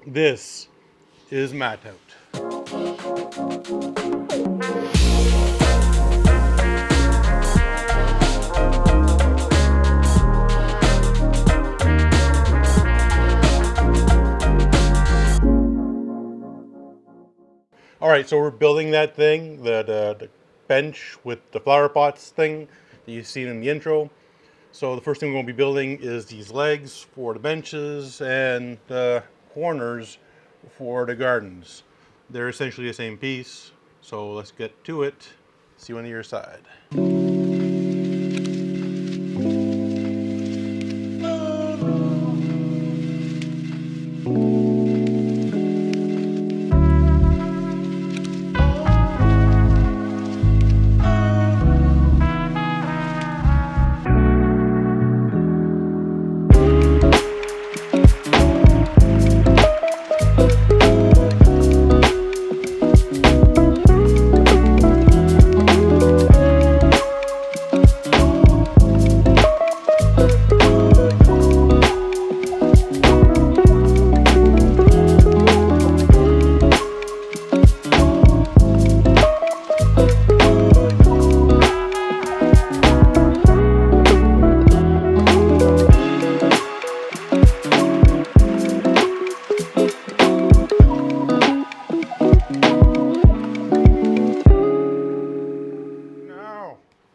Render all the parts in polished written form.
This is mat out. All right, so we're building that thing, the bench with the flower pots thing that you've seen in the intro. So the first thing we're going to be building is these legs for the benches and the corners for the gardens. They're essentially the same piece. So let's get to it. See you on the other side.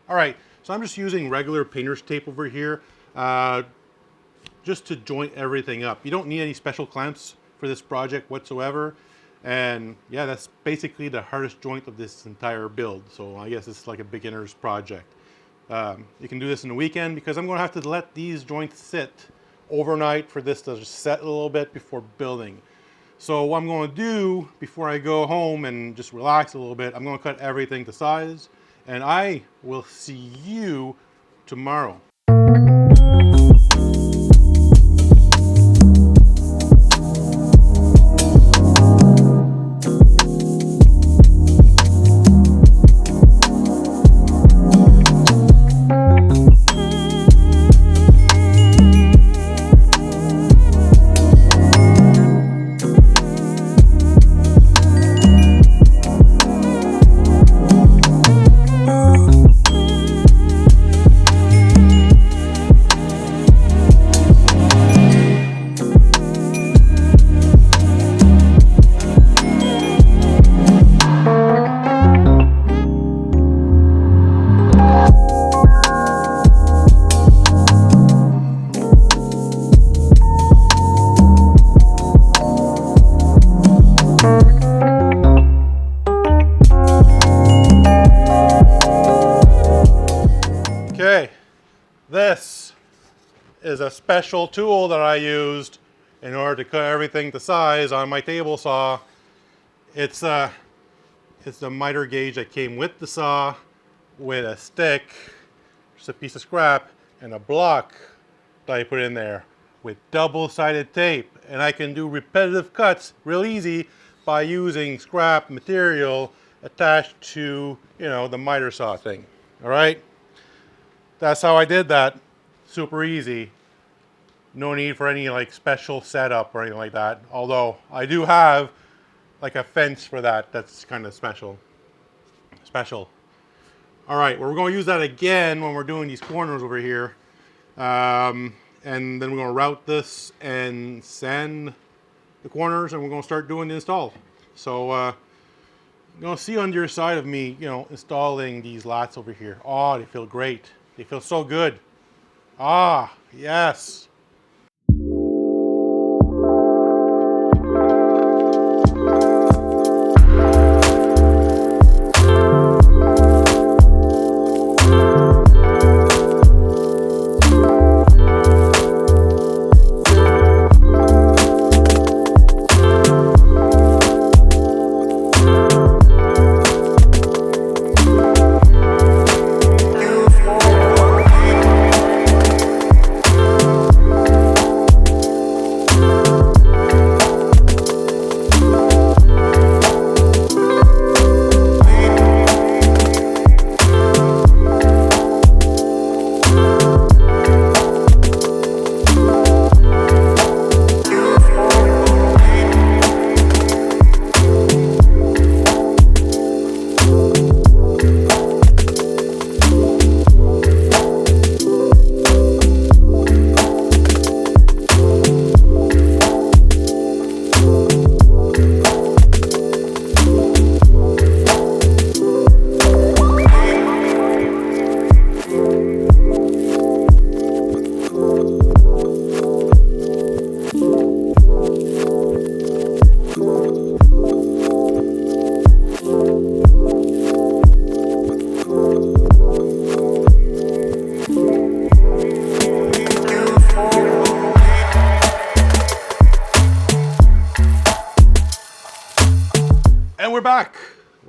Alright, so I'm just using regular painter's tape over here just to joint everything up. You don't need any special clamps for this project whatsoever. And yeah, that's basically the hardest joint of this entire build. So I guess it's like a beginner's project. You can do this in the weekend because I'm going to have to let these joints sit overnight for this to just set a little bit before building. So what I'm going to do before I go home and just relax a little bit, I'm going to cut everything to size. And I will see you tomorrow. Okay, this is a special tool that I used in order to cut everything to size on my table saw. It's the miter gauge that came with the saw with a stick, just a piece of scrap, and a block that I put in there with double-sided tape. And I can do repetitive cuts real easy by using scrap material attached to, the miter saw thing. All right? That's how I did that. Super easy. No need for any special setup or anything like that. Although I do have a fence for that. That's kind of special. All right, well, we're going to use that again when we're doing these corners over here. And then we're going to route this and sand the corners, and we're going to start doing the install. So you're going to see on your side of me, installing these lats over here. Oh, they feel great. They feel so good. Ah, yes.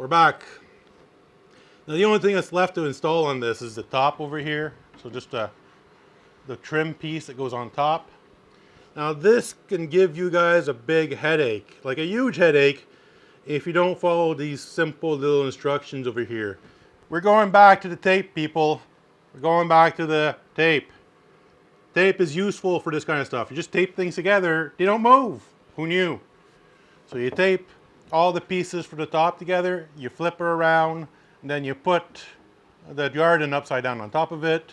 we're back. Now the only thing that's left to install on this is the top over here. So just the trim piece that goes on top. Now this can give you guys a big headache, like a huge headache, if you don't follow these simple little instructions over here. We're going back to the tape, people. We're going back to the tape. Tape is useful for this kind of stuff. You just tape things together, they don't move. Who knew? So you tape all the pieces for the top together, you flip it around, and then you put the garden upside down on top of it,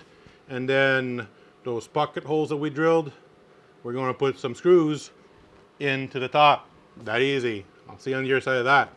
and then those pocket holes that we drilled, we're going to put some screws into the top. That easy. I'll see you on your side of that.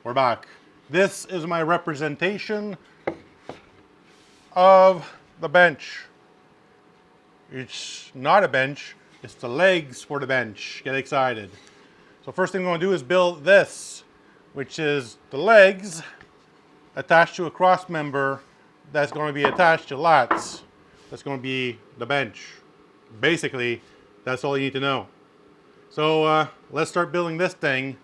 We're back. This is my representation of the bench. It's not a bench, it's the legs for the bench. Get excited. So first thing I'm going to do is build this, which is the legs attached to a cross member that's going to be attached to lats. That's going to be the bench. Basically, that's all you need to know. So let's start building this thing.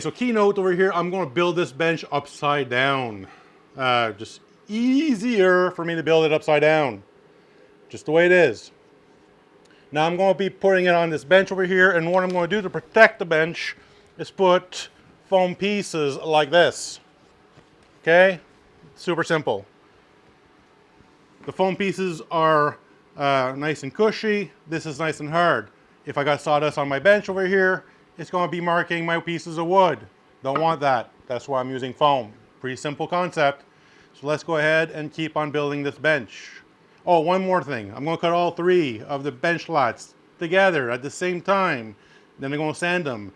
So keynote over here, I'm going to build this bench upside down. Just easier for me to build it upside down. Just the way it is. Now I'm going to be putting it on this bench over here, and what I'm going to do to protect the bench is put foam pieces like this. Okay? Super simple. The foam pieces are nice and cushy. This is nice and hard. If I got sawdust on my bench over here, it's going to be marking my pieces of wood. Don't want that. That's why I'm using foam. Pretty simple concept. So let's go ahead and keep on building this bench. Oh, one more thing. I'm going to cut all three of the bench slats together at the same time. Then I'm going to sand them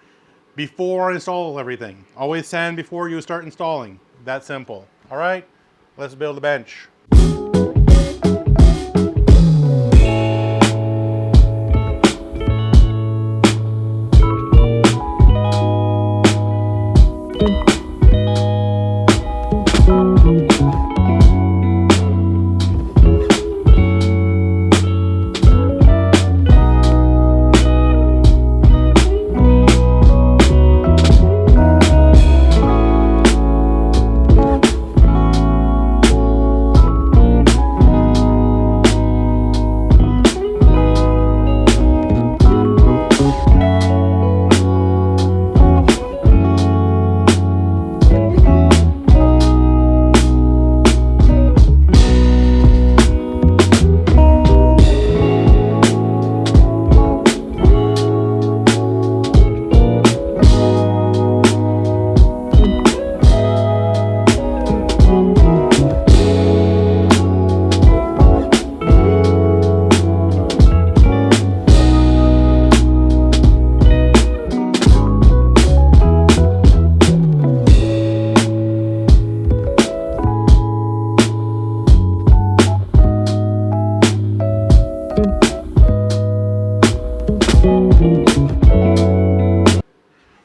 before I install everything. Always sand before you start installing. That simple. All right, let's build the bench.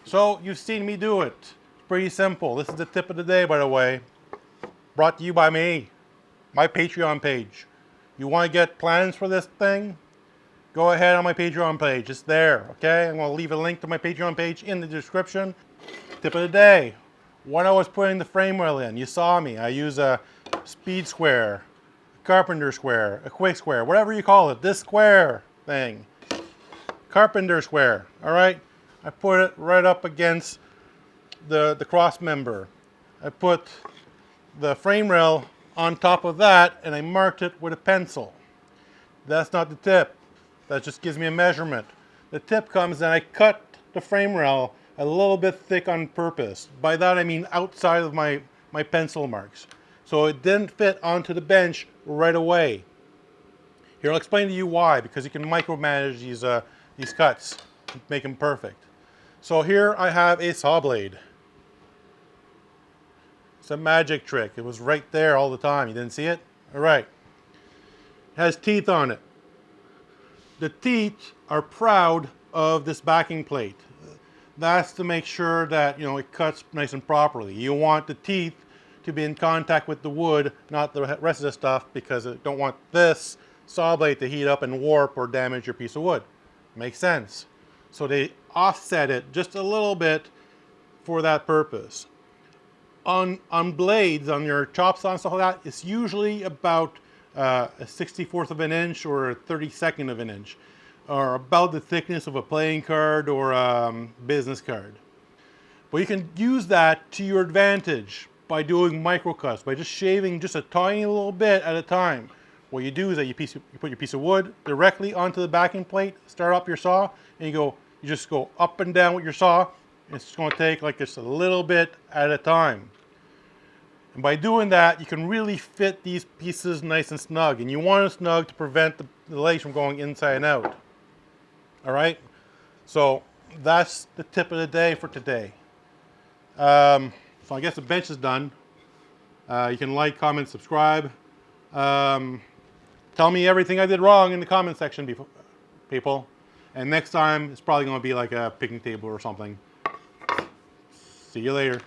So you've seen me do it. It's pretty simple. This is the tip of the day, by the way. Brought to you by me, my Patreon page. You want to get plans for this thing? Go ahead on my Patreon page. It's there, okay? I'm going to leave a link to my Patreon page in the description. Tip of the day. When I was putting the frame rail in, you saw me. I use a speed square, a carpenter square, a quick square, whatever you call it. This square thing. Carpenter square, all right? I put it right up against the cross member. I put the frame rail on top of that and I marked it with a pencil. That's not the tip. That just gives me a measurement. The tip comes and I cut the frame rail a little bit thick on purpose. By that I mean outside of my pencil marks. So it didn't fit onto the bench right away. Here, I'll explain to you why, because you can micromanage these cuts, make them perfect. So here I have a saw blade. It's a magic trick. It was right there all the time. You didn't see it? All right. It has teeth on it. The teeth are proud of this backing plate. That's to make sure that, you know, it cuts nice and properly. You want the teeth to be in contact with the wood, not the rest of the stuff, because you don't want this saw blade to heat up and warp or damage your piece of wood. Makes sense. So they offset it just a little bit for that purpose. On blades, on your chop saw and stuff like that, it's usually about a 64th of an inch or a 32nd of an inch, or about the thickness of a playing card or a business card. But you can use that to your advantage by doing micro cuts, by just shaving just a tiny little bit at a time. What you do is that you put your piece of wood directly onto the backing plate, start up your saw, and you just go up and down with your saw. It's just going to take like just a little bit at a time. And by doing that, you can really fit these pieces nice and snug. And you want it snug to prevent the legs from going inside and out. All right? So that's the tip of the day for today. So I guess the bench is done. You can like, comment, subscribe. Tell me everything I did wrong in the comment section, people. And next time, it's probably going to be like a picnic table or something. See you later.